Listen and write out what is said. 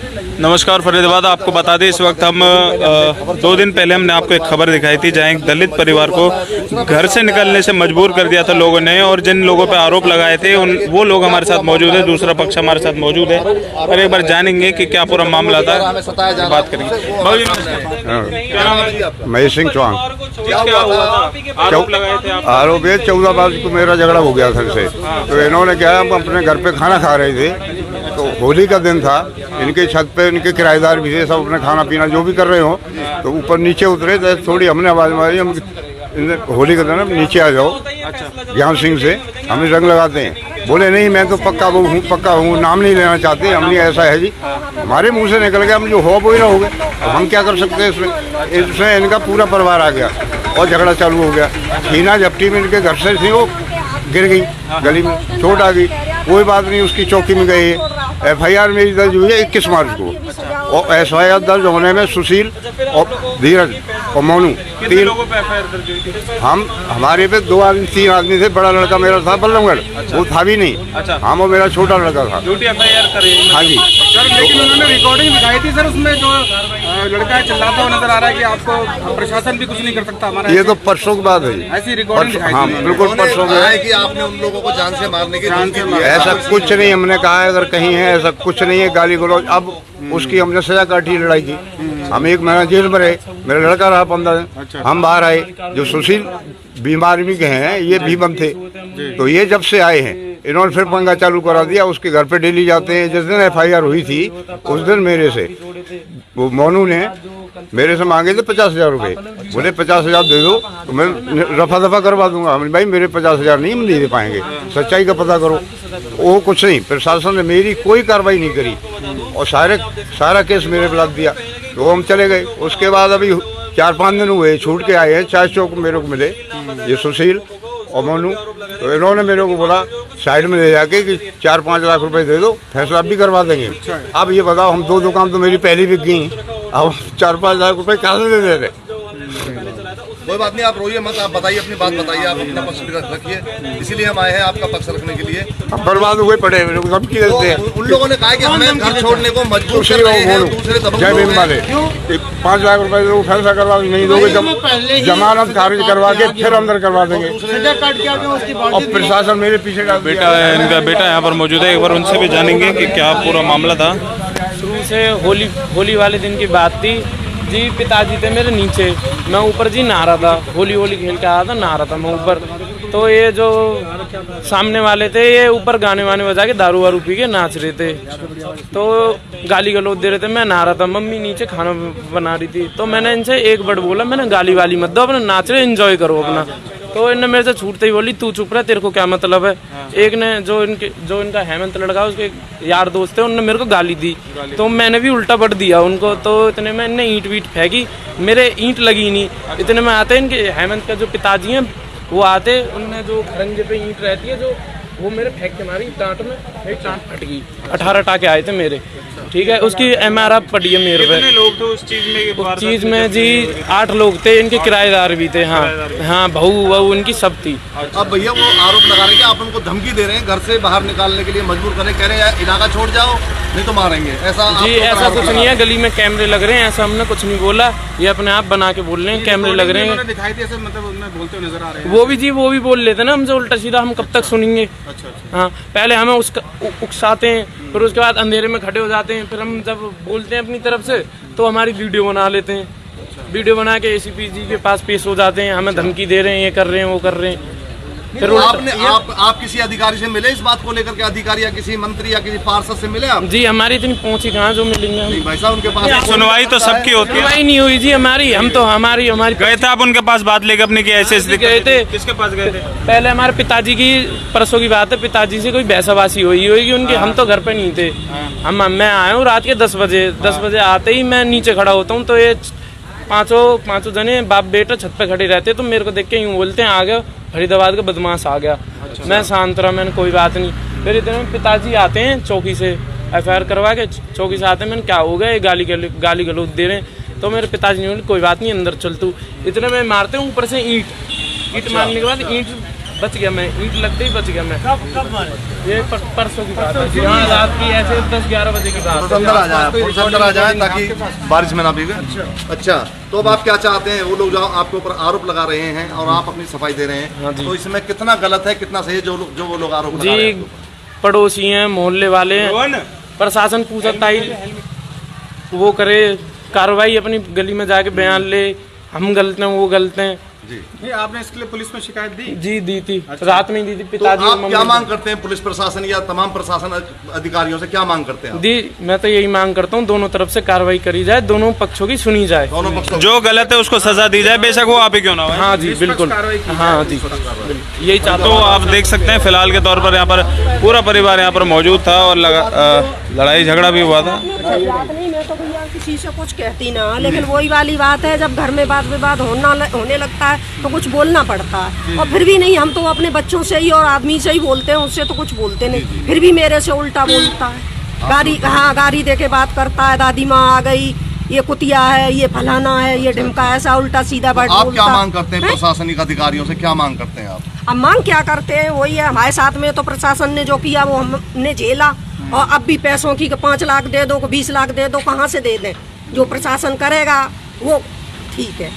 नमस्कार फरीदाबाद। आपको बता दें, इस वक्त हम 2 दिन पहले हमने आपको एक खबर दिखाई थी जहां एक दलित परिवार को घर से निकलने से मजबूर कर दिया था लोगों ने, और जिन लोगों पर आरोप लगाए थे वो लोग हमारे साथ मौजूद है, दूसरा पक्ष हमारे साथ मौजूद है और एक बार जानेंगे कि क्या पूरा मामला था, बात करेंगे। महेश सिंह चौहान। आरोप लगाए थे आप? आरोप ये 14 मार्च को मेरा झगड़ा हो गया घर से। तो इन्होंने क्या, हम अपने घर पे खाना खा रहे थे, तो होली का दिन था, इनके छत पे इनके किराएदार भी थे, सब अपने खाना पीना जो भी कर रहे हो, तो ऊपर नीचे उतरे तो थोड़ी हमने आवाज़ मारी, हम होली का दिन नीचे आ जाओ। ज्ञान सिंह से हमें रंग लगाते हैं, बोले नहीं मैं तो पक्का वो हूँ, पक्का हूँ, नाम नहीं लेना चाहते, हमने ऐसा है जी। हमारे मुंह से निकल गया, हम जो हो वो ही ना हो गए, तो हम क्या कर सकते हैं इसमें इनका पूरा परिवार आ गया और झगड़ा चालू हो गया। छीना झपटी में इनके घर से थी, वो गिर गई, गली में चोट आ गई, कोई बात नहीं, उसकी चौकी में गई। FIR मेरी दर्ज हुई है 21 मार्च को, और FIR दर्ज होने में सुशील और धीरज और मोनू 3 लोगों पे FIR दर्ज हुई थी? हम हमारे पे 2 आदमी 3 आदमी थे। बड़ा लड़का मेरा था बल्लभगढ़, वो था भी नहीं। अच्छा। हाँ, वो मेरा छोटा लड़का था। झूठी FIR करी? हाँ जी सर, लेकिन उन्होंने रिकॉर्डिंग दिखाई थी सर, उसमें जो लड़का चिल्लाता हुआ नजर आ रहा है कि आपको प्रशासन भी कुछ नहीं कर सकता हमारा। ये तो परसों की बात है जी। ऐसी रिकॉर्डिंग दिखाई हाँ थी। बिल्कुल परसों में है कि आपने उन लोगों को जान से मारने की ऐसा कुछ नहीं, हमने कहा है अगर कहीं है ऐसा कुछ नहीं है, गाली गलौज। अब उसकी हमने सजा काटी लड़ाई की, हम 1 महीना जेल में रहे, मेरा लड़का रहा 15 दिन, हम बाहर आए। जो सुशील बीमार भी गए हैं, ये भीमन थे, तो ये जब से आए हैं इन्होंने फिर पंगा चालू करा दिया। उसके घर पे डेली जाते हैं। जिस दिन FIR हुई थी उस दिन मेरे से वो मोनू ने मेरे से मांगे थे 50,000 रुपये, बोले 50,000 दे दो तो मैं रफा दफा करवा दूंगा। हम भाई मेरे 50,000 नहीं, हम नहीं दे पाएंगे, सच्चाई का पता करो। वो कुछ नहीं, प्रशासन ने मेरी कोई कार्रवाई नहीं करी और सारा केस मेरे पे लग दिया, तो हम चले गए। उसके बाद अभी 4-5 दिन हुए, छूट के आए हैं, चाय चौक मेरे को मिले ये सुशील और मोनू। तो इन्होंने मेरे को बोला साइड में ले जाके कि 4-5 लाख रुपए दे दो, फैसला भी करवा देंगे। अब ये बताओ, हम 2 दुकान तो मेरी पहली बिक गई, अब 4-5 लाख रुपए कहाँ से दे रहे? कोई बात नहीं, आप रोइए मत, आप बताइए, अपनी बात बताइए, आप अपना पक्ष भी रखिए, इसीलिए हम आए हैं आपका पक्ष रखने के लिए। हम बर्बाद हुए पड़े हैं, धमकी देते हैं। उन लोगों ने कहा कि हमें घर छोड़ने को मजबूर कर रहे हैं, दूसरे जय भीम वाले 5 लाख रुपए दो, फैसला करवा नहीं दोगे, जमानत खारिज करवा के फिर अंदर करवा देंगे। और प्रशासन मेरे पीछे डाल बेटा है, इनका बेटा यहाँ पर मौजूद है, एक बार उनसे भी जानेंगे कि क्या पूरा मामला था। शुरू से होली वाले दिन की बात थी जी। पिताजी थे मेरे नीचे, मैं ऊपर जी नहा रहा था, होली खेल के आया था, नहा रहा था मैं ऊपर। तो ये जो सामने वाले थे ये ऊपर गाने वाने बजा के दारू वारू पी के नाच रहे थे, तो गाली गलौज दे रहे थे। मैं नहा रहा था, मम्मी नीचे खाना बना रही थी, तो मैंने इनसे एक वर्ड बोला, मैंने गाली वाली मत दो, अपना नाच रहे एंजॉय करो अपना। तो इनने मेरे से छूटते ही बोली तू चुप रह, तेरे को क्या मतलब है। एक ने जो इनका हेमंत लड़का उसके यार दोस्त थे, उनने मेरे को गाली दी, तो मैंने भी उल्टा पट दिया उनको। तो इतने में इनने ईंट वीट फेंकी, मेरे ईंट लगी नहीं। इतने में आते इनके हेमंत का जो पिताजी हैं वो आते, उनने जो खरंजे पे ईंट रहती है जो, वो मेरे फेंक के मारी टाँट में, मेरी टाँट फट गई। 18 टाँके आए थे मेरे, ठीक है। उसकी MRF पड़ी है मेरे पे। कितने लोग थे उस चीज में? जी 8 लोग थे, इनके किराएदार भी थे। हाँ बहू इनकी सब थी। अब भैया वो आरोप लगा रहे हैं कि आप उनको धमकी दे रहे हैं, घर से बाहर निकालने के लिए मजबूर कर रहे हैं, कह रहे हैं इलाका छोड़ जाओ नहीं तो मारेंगे, ऐसा जी ऐसा कुछ नहीं है। गली में कैमरे लग रहे हैं, ऐसा हमने कुछ नहीं बोला, ये अपने आप बना के बोल रहे हैं, कैमरे लग रहे हैं। दिखाई थी ऐसे, मतलब उनमें बोलते हुए नजर आ रहे हैं। वो भी बोल लेते ना हमसे उल्टा सीधा, हम कब तक सुनेंगे। हाँ, पहले हमें उकसाते हैं, फिर उसके बाद अंधेरे में खड़े हो जाते हैं, फिर हम जब बोलते हैं अपनी तरफ से तो हमारी वीडियो बना लेते हैं, वीडियो बना के ACP जी के पास पेश हो जाते हैं, हमें धमकी दे रहे हैं, ये कर रहे हैं वो कर रहे हैं। फिर आप किसी अधिकारी से मिले इस बात को लेकर के, अधिकारी या किसी मंत्री या किसी पार्षद से मिले आप? जी हमारी इतनी पहुंची कहाँ जो मिलेंगे हम। भाई साहब उनके पास सुनवाई तो सबकी होती है, सुनवाई नहीं हुई जी हमारी। हम तो हमारी गए थे आप उनके पास बात लेकर अपने की ऐसे गए थे। किसके पास गए थे? पहले हमारे पिताजी की, परसों की बात है, पिताजी से कोई बहसाबासी हुई होगी उनकी, हम तो घर पे नहीं थे। मैं आया हूँ रात के 10 बजे आते ही मैं नीचे खड़ा होता हूँ, तो ये पांचों जने बाप बेटा छत पे खड़े रहते, तो मेरे को देख के यूँ बोलते हैं आ गया फरीदाबाद का बदमाश आ गया। मैं शांत रहा, मैंने कोई बात नहीं। फिर इतने में पिताजी आते हैं चौकी से, FIR करवा के चौकी से आते हैं, मैंने क्या हो गया, ये गाली गलौज दे रहे हैं। तो मेरे पिताजी ने बोले कोई बात नहीं अंदर चल तू। इतने में मारते हैं ऊपर से ईंट मारने के बाद ईंट बच गया मैं, ईंट लगते ही बच गया मैं। कब मारे? ये परसों की बात है जी। हाँ, रात की ऐसे 10-11 बजे की बात पुलिस अंदर आ जाए, पुलिस अंदर आ जाए ताकि बारिश में ना भीगे। अच्छा, तो अब आप क्या चाहते हैं? वो लोग जो आपके ऊपर आरोप लगा रहे हैं और आप अपनी सफाई दे रहे हैं, हाँ जी। तो इसमें कितना गलत है, कितना सही है जो वो लोग आरोप लगा रहे हैं? जी, पड़ोसी हैं, मोहल्ले वाले हैं, प्रशासन पूछ सकता ही वो करे कार्रवाई, अपनी गली में जाके बयान ले, हम गलत हैं वो गलत हैं। नहीं, आपने इसके लिए पुलिस में शिकायत दी? जी दी थी, रात में दी थी। तो पिताजी आप क्या मांग करते हैं पुलिस प्रशासन या तमाम प्रशासन अधिकारियों से, क्या मांग करते हैं आप? दी, मैं तो यही मांग करता हूँ दोनों तरफ से कार्रवाई करी जाए, दोनों पक्षों की सुनी जाए, दोनों पक्षों जो गलत है उसको सजा दी जाए, बेशक वो आप ही क्यों ना हो। हाँ जी बिल्कुल, हाँ जी यही चाहता तो हूँ। आप देख सकते हैं फिलहाल के तौर पर यहाँ पर पूरा परिवार यहाँ पर मौजूद था और लड़ाई झगड़ा भी हुआ था। याद नहीं, मैं तो भैया किसी से कुछ कहती ना, लेकिन वही वाली बात है, जब घर में वाद विवाद होने लगता है तो कुछ बोलना पड़ता है। और फिर भी नहीं, हम तो अपने बच्चों से ही और आदमी से ही बोलते हैं, उससे तो कुछ बोलते नहीं। फिर भी मेरे से उल्टा बोलता है, गाड़ी दे के बात करता है, दादी माँ आ गई, ये कुतिया है, ये फलाना है, ये ढिमका, ऐसा उल्टा सीधा बात आप बोलता क्या है। मांग करते हैं प्रशासनिक अधिकारियों से, क्या मांग करते हैं आप? अब मांग क्या करते हैं, वही है, हमारे साथ में तो प्रशासन ने जो किया वो हमने झेला, और अब भी पैसों की 5 लाख दे दो, 20 लाख दे दो, कहाँ से दे दें? जो प्रशासन करेगा वो ठीक है।